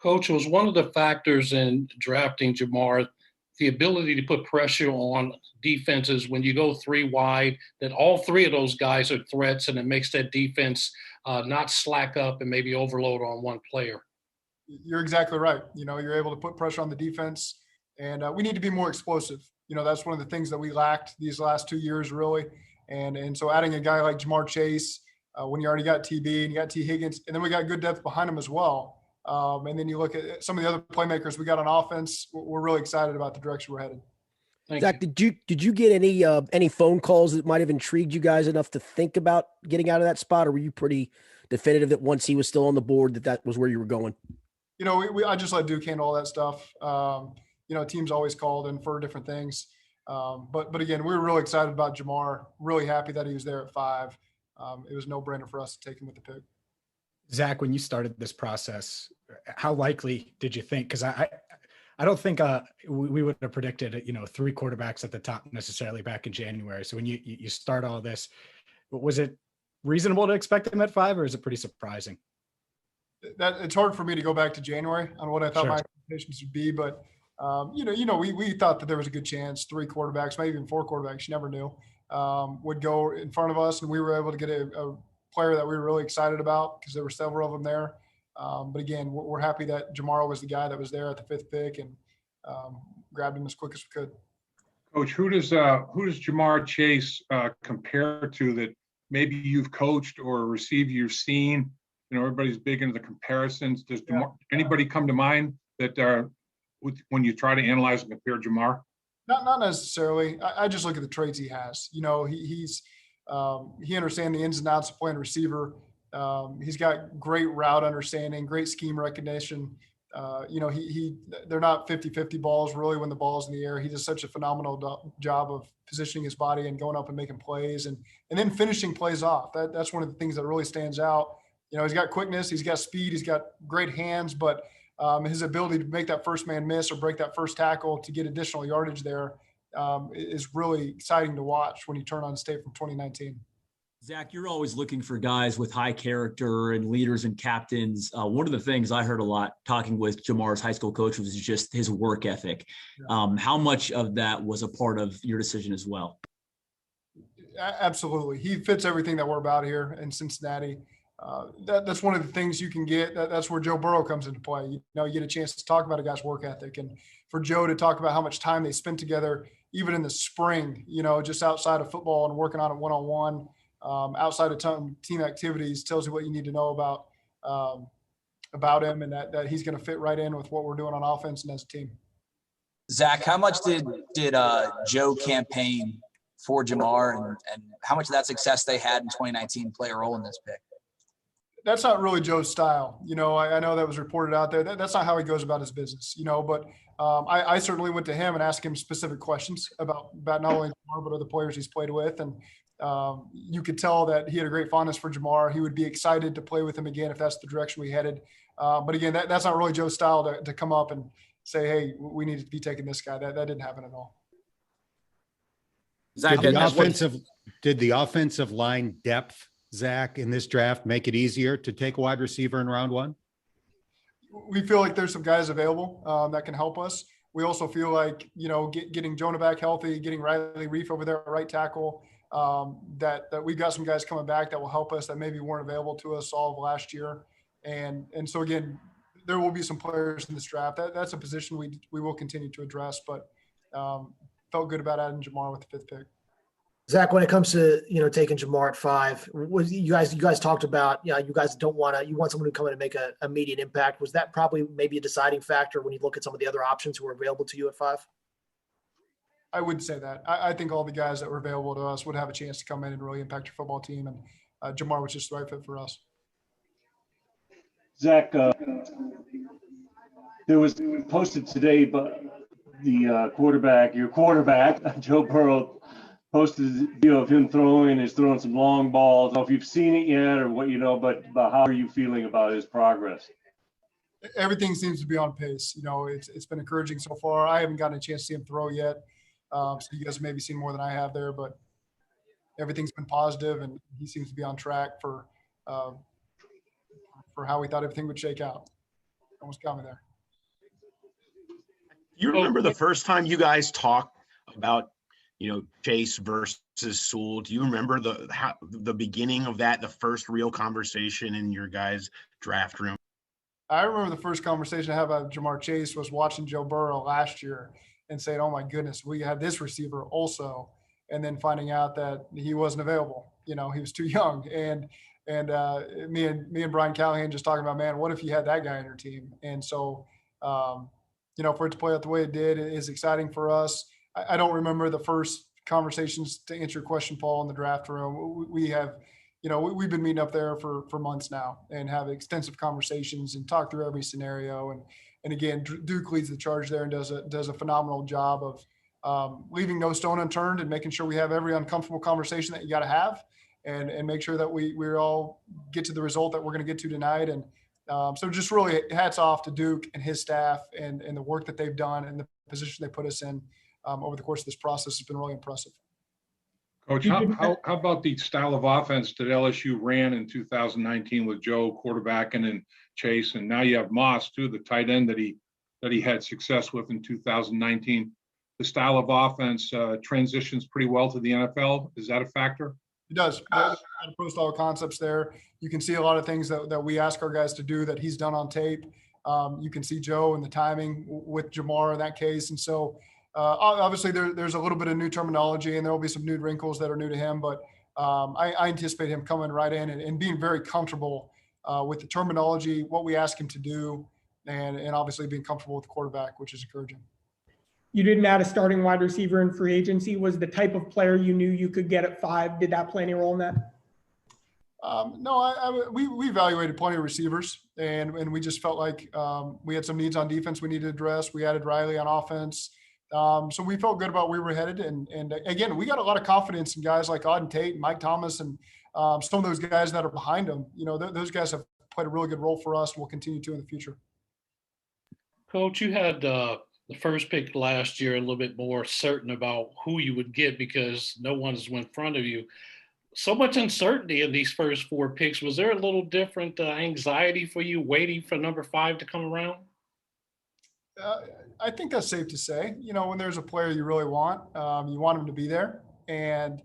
Coach, was one of the factors in drafting Ja'Marr the ability to put pressure on defenses when you go three wide, that all three of those guys are threats, and it makes that defense not slack up and maybe overload on one player. You're exactly right. You're able to put pressure on the defense, and we need to be more explosive. That's one of the things that we lacked these last 2 years, really. And so adding a guy like JaMarr Chase, when you already got TB and you got T. Higgins, and then we got good depth behind him as well. And then you look at some of the other playmakers we got on offense. We're really excited about the direction we're headed. Zach, did you get any phone calls that might have intrigued you guys enough to think about getting out of that spot, or were you pretty definitive that once he was still on the board that was where you were going? I just let Duke handle all that stuff. Teams always called in for different things. But again, we were really excited about Ja'Marr, really happy that he was there at 5. It was no brainer for us to take him with the pick. Zach, when you started this process, how likely did you think? Because I don't think we would have predicted 3 quarterbacks at the top necessarily back in January. So when you start all this, was it reasonable to expect him at 5, or is it pretty surprising? That it's hard for me to go back to January on what I thought my expectations would be, but we thought that there was a good chance 3 quarterbacks, maybe even 4 quarterbacks, you never knew, would go in front of us, and we were able to get a player that we were really excited about because there were several of them there. But again, we're happy that Ja'Marr was the guy that was there at the 5th pick and grabbed him as quick as we could. Coach, who does JaMarr Chase compare to that maybe you've coached or a receiver you've seen? Everybody's big into the comparisons. Does anybody come to mind that when you try to analyze and compare Ja'Marr? Not necessarily. I just look at the traits he has. He understands the ins and outs of playing receiver. He's got great route understanding, great scheme recognition. They're not 50-50 balls really when the ball's in the air. He does such a phenomenal job of positioning his body and going up and making plays and then finishing plays off. That's one of the things that really stands out. He's got quickness, he's got speed, he's got great hands, but his ability to make that first man miss or break that first tackle to get additional yardage there is really exciting to watch when you turn on state from 2019. Zach, you're always looking for guys with high character and leaders and captains. One of the things I heard a lot talking with Ja'Marr's high school coach was just his work ethic. How much of that was a part of your decision as well? Absolutely. He fits everything that we're about here in Cincinnati. That's one of the things you can get. That's where Joe Burrow comes into play. You get a chance to talk about a guy's work ethic, and for Joe to talk about how much time they spent together, even in the spring, just outside of football and working on it one-on-one, outside of team activities, tells you what you need to know about him, and that he's going to fit right in with what we're doing on offense and as a team. Zach, how much did Joe campaign for Ja'Marr, and how much of that success they had in 2019 play a role in this pick? That's not really Joe's style. I know that was reported out there. That's not how he goes about his business, but I certainly went to him and asked him specific questions about not only Ja'Marr, but other players he's played with. And you could tell that he had a great fondness for Ja'Marr. He would be excited to play with him again if that's the direction we headed. But again, that's not really Joe's style to come up and say, hey, we need to be taking this guy. That didn't happen at all. Zach, did the offensive line depth, Zach, in this draft make it easier to take a wide receiver in round 1? We feel like there's some guys available that can help us. We also feel like, getting Jonah back healthy, getting Riley Reef over there at right tackle, that we've got some guys coming back that will help us that maybe weren't available to us all of last year. And so, again, there will be some players in this draft. That's a position we will continue to address, but felt good about adding Ja'Marr with the 5th pick. Zach, when it comes to taking Ja'Marr at 5, you guys talked about you guys you want someone to come in and make a immediate impact. Was that probably maybe a deciding factor when you look at some of the other options who are available to you at 5? I would say that. I think all the guys that were available to us would have a chance to come in and really impact your football team, and Ja'Marr was just the right fit for us. Zach, there was posted today, but your quarterback, Joe Burrow, posted a video of him throwing some long balls. I don't know if you've seen it yet or what but how are you feeling about his progress? Everything seems to be on pace. It's been encouraging so far. I haven't gotten a chance to see him throw yet. So you guys have maybe seen more than I have there, but everything's been positive, and he seems to be on track for how we thought everything would shake out. almost got me there. You remember the first time you guys talked about, Chase versus Sewell? Do you remember the beginning of that, the first real conversation in your guys' draft room? I remember the first conversation I had about JaMarr Chase was watching Joe Burrow last year and saying, "Oh my goodness, we had this receiver also," and then finding out that he wasn't available. He was too young, and me and Brian Callahan just talking about, man, what if you had that guy on your team? And so, for it to play out the way it did is exciting for us. I don't remember the first conversations, to answer your question, Paul, in the draft room. We have, we've been meeting up there for months now and have extensive conversations and talk through every scenario. And again, Duke leads the charge there and does a phenomenal job of leaving no stone unturned and making sure we have every uncomfortable conversation that you got to have and make sure that we all get to the result that we're going to get to tonight. And so just really hats off to Duke and his staff and the work that they've done and the position they put us in over the course of this process has been really impressive. Coach, how about the style of offense that LSU ran in 2019 with Joe quarterbacking and Chase, and now you have Moss too, the tight end that he had success with in 2019. The style of offense transitions pretty well to the NFL. Is that a factor? It does. Pro style concepts there. You can see a lot of things that we ask our guys to do that he's done on tape. You can see Joe and the timing with JaMarr in that case, and so. Obviously, there's a little bit of new terminology, and there will be some new wrinkles that are new to him. But I anticipate him coming right in and being very comfortable with the terminology, what we ask him to do, and obviously being comfortable with the quarterback, which is encouraging. You didn't add a starting wide receiver in free agency. Was the type of player you knew you could get at 5? Did that play any role in that? No, we evaluated plenty of receivers, and we just felt like we had some needs on defense we needed to address. We added Riley on offense. So we felt good about where we were headed. And again, we got a lot of confidence in guys like Auden Tate and Mike Thomas and some of those guys that are behind them. Those guys have played a really good role for us and will continue to in the future. Coach, you had the first pick last year a little bit more certain about who you would get because no one's in front of you. So much uncertainty in these first 4 picks. Was there a little different anxiety for you waiting for number 5 to come around? I think that's safe to say. When there's a player you really want, you want him to be there. And,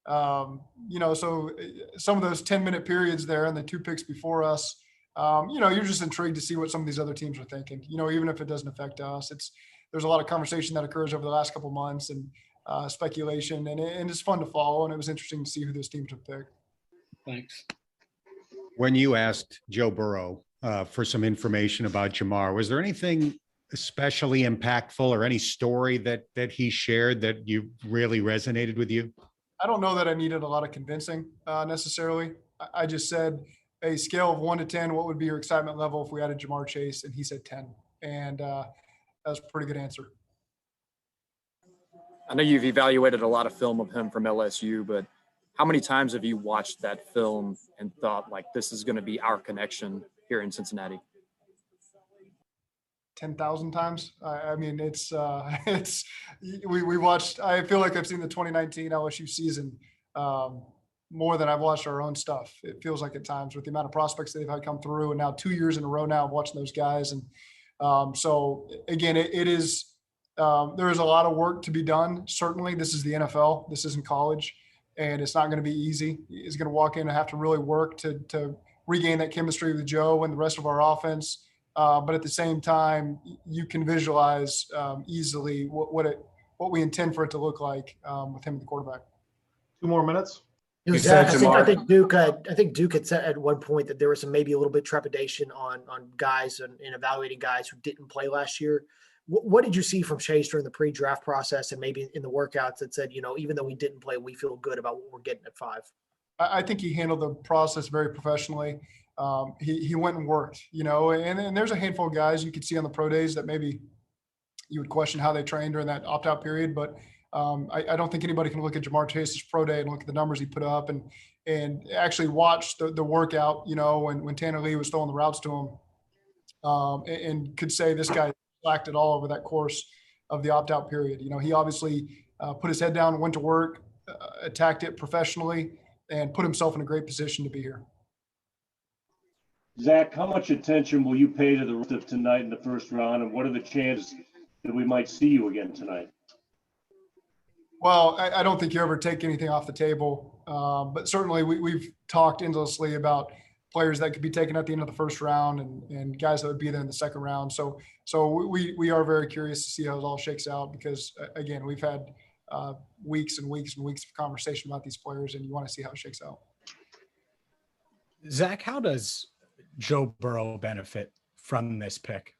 so some of those 10-minute periods there and the 2 picks before us, you're just intrigued to see what some of these other teams are thinking, even if it doesn't affect us. There's a lot of conversation that occurs over the last couple of months and speculation, and it's fun to follow. And it was interesting to see who those teams would pick. Thanks. When you asked Joe Burrow for some information about JaMarr, was there anything especially impactful or any story that he shared that you really resonated with you? I don't know that I needed a lot of convincing necessarily. I just said, a scale of 1 to 10, what would be your excitement level if we added JaMarr Chase? And he said 10. And that was a pretty good answer. I know you've evaluated a lot of film of him from LSU, but how many times have you watched that film and thought, like, this is going to be our connection here in Cincinnati? 10,000 times. I mean, we watched, I feel like I've seen the 2019 LSU season more than I've watched our own stuff. It feels like at times with the amount of prospects they've had come through, and now 2 years in a row now of watching those guys. And so again, it is, there is a lot of work to be done. Certainly this is the NFL, this isn't college, and it's not going to be easy. He's going to walk in and have to really work to regain that chemistry with Joe and the rest of our offense. But at the same time, you can visualize easily what we intend for it to look like with him at the quarterback. 2 more minutes. I think Duke had said at one point that there was maybe a little bit trepidation on guys and evaluating guys who didn't play last year. What did you see from Chase during the pre-draft process and maybe in the workouts that said, even though we didn't play, we feel good about what we're getting at 5? I think he handled the process very professionally. He went and worked, and there's a handful of guys you could see on the pro days that maybe you would question how they trained during that opt-out period. But I don't think anybody can look at JaMarr Chase's pro day and look at the numbers he put up and actually watch the workout, when Tanner Lee was throwing the routes to him and could say this guy slacked it all over that course of the opt-out period. He obviously put his head down, went to work, attacked it professionally, and put himself in a great position to be here. Zach, how much attention will you pay to the rest of tonight in the first round, and what are the chances that we might see you again tonight? Well, I don't think you ever take anything off the table, but certainly we've talked endlessly about players that could be taken at the end of the first round and guys that would be there in the second round. So we are very curious to see how it all shakes out because, again, we've had weeks and weeks and weeks of conversation about these players, and you want to see how it shakes out. Zach, how does Joe Burrow benefit from this pick?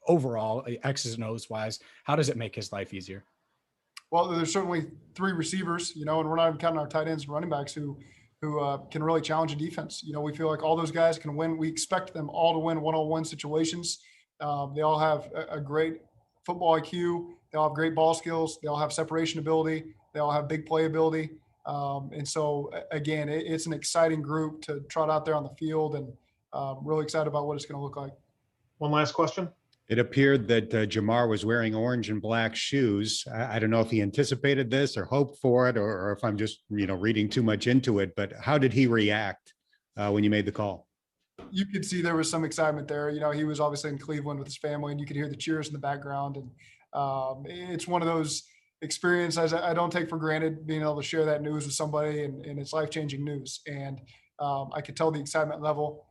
Overall, X's and O's wise, how does it make his life easier? Well, there's certainly 3 receivers, and we're not even counting our tight ends and running backs who can really challenge a defense. We feel like all those guys can win. We expect them all to win one-on-one situations. They all have a great football IQ. They all have great ball skills. They all have separation ability. They all have big play ability. And so, again, it's an exciting group to trot out there on the field, and really excited about what it's going to look like. One last question. It appeared that JaMarr was wearing orange and black shoes. I don't know if he anticipated this or hoped for it, or if I'm just, reading too much into it, but how did he react when you made the call? You could see there was some excitement there. He was obviously in Cleveland with his family, and you could hear the cheers in the background. And it's one of those experiences I don't take for granted, being able to share that news with somebody, and it's life-changing news. And I could tell the excitement level.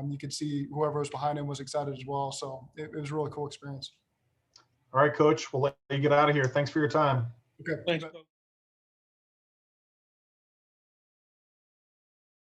You could see whoever was behind him was excited as well. So it was a really cool experience. All right, Coach, we'll let you get out of here. Thanks for your time. Okay. Thanks.